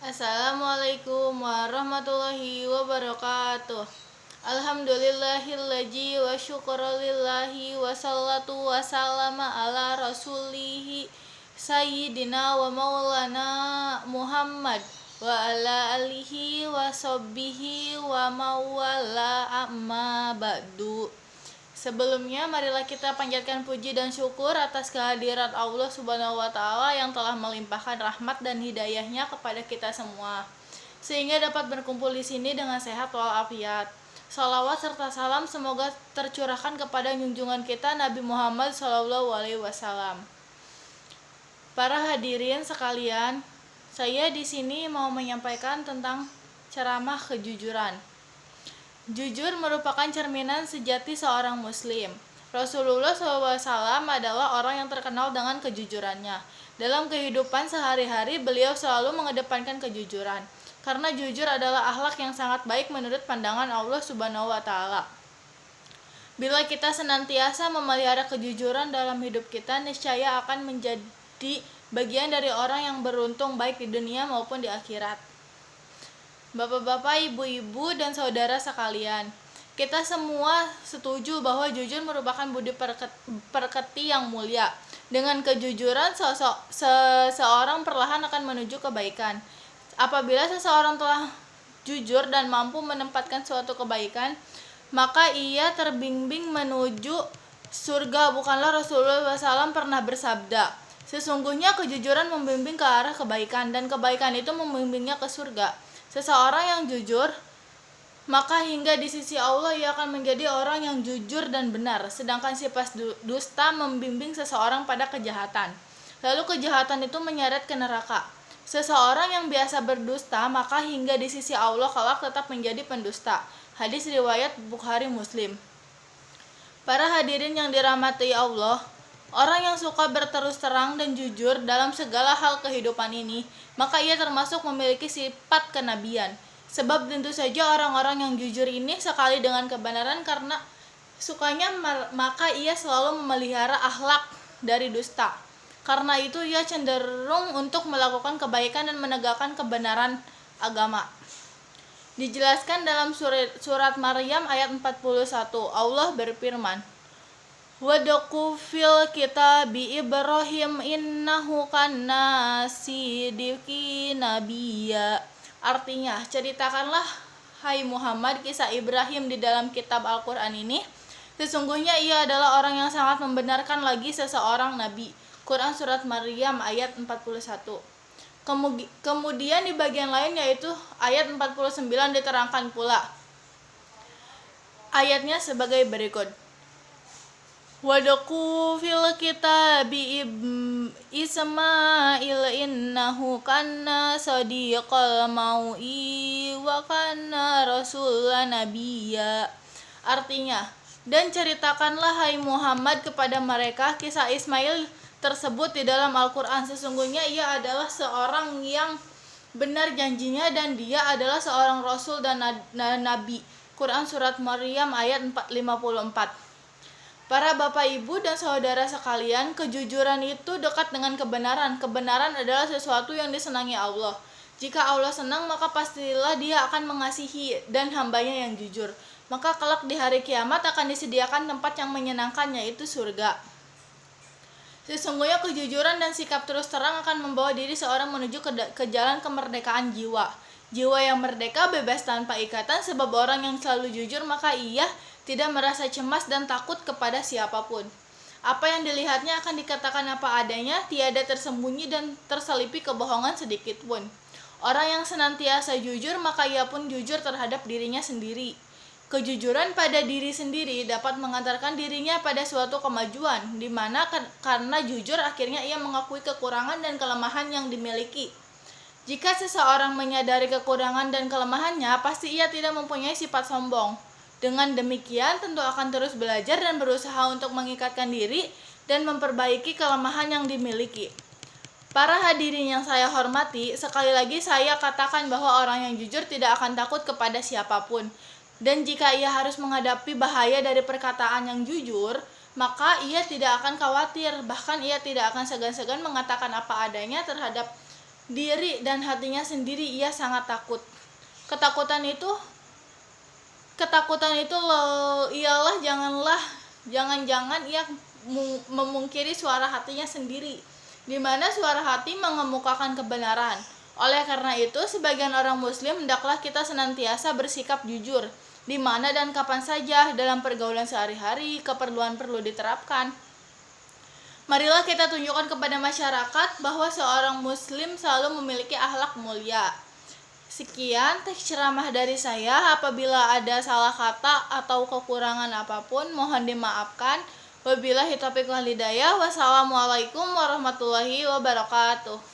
Assalamualaikum warahmatullahi wabarakatuh. Alhamdulillahillazi wa syukralillahi wa sallatu wa sallama ala rasulihi sayyidina wa maulana Muhammad wa ala alihi wa sahbihi wa mawala amma ba'du. Sebelumnya, marilah kita panjatkan puji dan syukur atas kehadirat Allah Subhanahu wa Ta'ala yang telah melimpahkan rahmat dan hidayahnya kepada kita semua, sehingga dapat berkumpul di sini dengan sehat walafiat. Salawat serta salam semoga tercurahkan kepada junjungan kita Nabi Muhammad SAW. Para hadirin sekalian, saya di sini mau menyampaikan tentang ceramah kejujuran. Jujur merupakan cerminan sejati seorang muslim. Rasulullah SAW adalah orang yang terkenal dengan kejujurannya. Dalam kehidupan sehari-hari, beliau selalu mengedepankan kejujuran, karena jujur adalah akhlak yang sangat baik menurut pandangan Allah Subhanahu wa Ta'ala. Bila kita senantiasa memelihara kejujuran dalam hidup kita, niscaya akan menjadi bagian dari orang yang beruntung baik di dunia maupun di akhirat. Bapak-bapak, ibu-ibu, dan saudara sekalian, kita semua setuju bahwa jujur merupakan budi pekerti yang mulia. Dengan kejujuran, seseorang perlahan akan menuju kebaikan. Apabila seseorang telah jujur dan mampu menempatkan suatu kebaikan, maka ia terbimbing menuju surga. Bukanlah Rasulullah SAW pernah bersabda, sesungguhnya kejujuran membimbing ke arah kebaikan, dan kebaikan itu membimbingnya ke surga. Seseorang yang jujur, maka hingga di sisi Allah ia akan menjadi orang yang jujur dan benar. Sedangkan sifat dusta membimbing seseorang pada kejahatan. Lalu kejahatan itu menyeret ke neraka. Seseorang yang biasa berdusta, maka hingga di sisi Allah kelak tetap menjadi pendusta. Hadis riwayat Bukhari Muslim. Para hadirin yang dirahmati Allah, orang yang suka berterus terang dan jujur dalam segala hal kehidupan ini, maka ia termasuk memiliki sifat kenabian. Sebab tentu saja orang-orang yang jujur ini sekali dengan kebenaran karena sukanya, maka ia selalu memelihara akhlak dari dusta. Karena itu ia cenderung untuk melakukan kebaikan dan menegakkan kebenaran agama. Dijelaskan dalam surat Maryam ayat 41, Allah berfirman, Wadku fil kitabi Ibrahim innahu kana sidiki nabiyya. Artinya, ceritakanlah hai Muhammad kisah Ibrahim di dalam kitab Al-Qur'an ini. Sesungguhnya ia adalah orang yang sangat membenarkan lagi seseorang nabi. Quran surat Maryam ayat 41. Kemudian di bagian lain yaitu ayat 49 diterangkan pula. Ayatnya sebagai berikut. Wadku fil kitabi Ismail innahu kana sadiqal mau'i wa kana rasulan nabiyya. Artinya, dan ceritakanlah hai Muhammad kepada mereka kisah Ismail tersebut di dalam Al-Qur'an. Sesungguhnya ia adalah seorang yang benar janjinya dan dia adalah seorang rasul dan nabi. Quran surat Maryam ayat 54. Para bapak ibu dan saudara sekalian, kejujuran itu dekat dengan kebenaran. Kebenaran adalah sesuatu yang disenangi Allah. Jika Allah senang, maka pastilah dia akan mengasihi dan hambanya yang jujur. Maka kelak di hari kiamat akan disediakan tempat yang menyenangkan, yaitu surga. Sesungguhnya kejujuran dan sikap terus terang akan membawa diri seorang menuju ke jalan kemerdekaan jiwa. Jiwa yang merdeka bebas tanpa ikatan, sebab orang yang selalu jujur maka ia tidak merasa cemas dan takut kepada siapapun. Apa yang dilihatnya akan dikatakan apa adanya, tiada tersembunyi dan terselipi kebohongan sedikit pun. Orang yang senantiasa jujur, maka ia pun jujur terhadap dirinya sendiri. Kejujuran pada diri sendiri dapat mengantarkan dirinya pada suatu kemajuan, di mana karena jujur akhirnya ia mengakui kekurangan dan kelemahan yang dimiliki. Jika seseorang menyadari kekurangan dan kelemahannya, pasti ia tidak mempunyai sifat sombong. Dengan demikian, tentu akan terus belajar dan berusaha untuk mengikatkan diri dan memperbaiki kelemahan yang dimiliki. Para hadirin yang saya hormati, sekali lagi saya katakan bahwa orang yang jujur tidak akan takut kepada siapapun. Dan jika ia harus menghadapi bahaya dari perkataan yang jujur, maka ia tidak akan khawatir, bahkan ia tidak akan segan-segan mengatakan apa adanya terhadap diri dan hatinya sendiri ia sangat takut. Ketakutan itu ialah jangan-jangan ia memungkiri suara hatinya sendiri, di mana suara hati mengemukakan kebenaran. Oleh karena itu, sebagian orang muslim hendaklah kita senantiasa bersikap jujur, di mana dan kapan saja dalam pergaulan sehari-hari keperluan perlu diterapkan. Marilah kita tunjukkan kepada masyarakat bahwa seorang muslim selalu memiliki akhlak mulia. Sekian teks ceramah dari saya. Apabila ada salah kata atau kekurangan apapun, mohon dimaafkan. Wabillahi taufiq wal hidayah. Wassalamualaikum warahmatullahi wabarakatuh.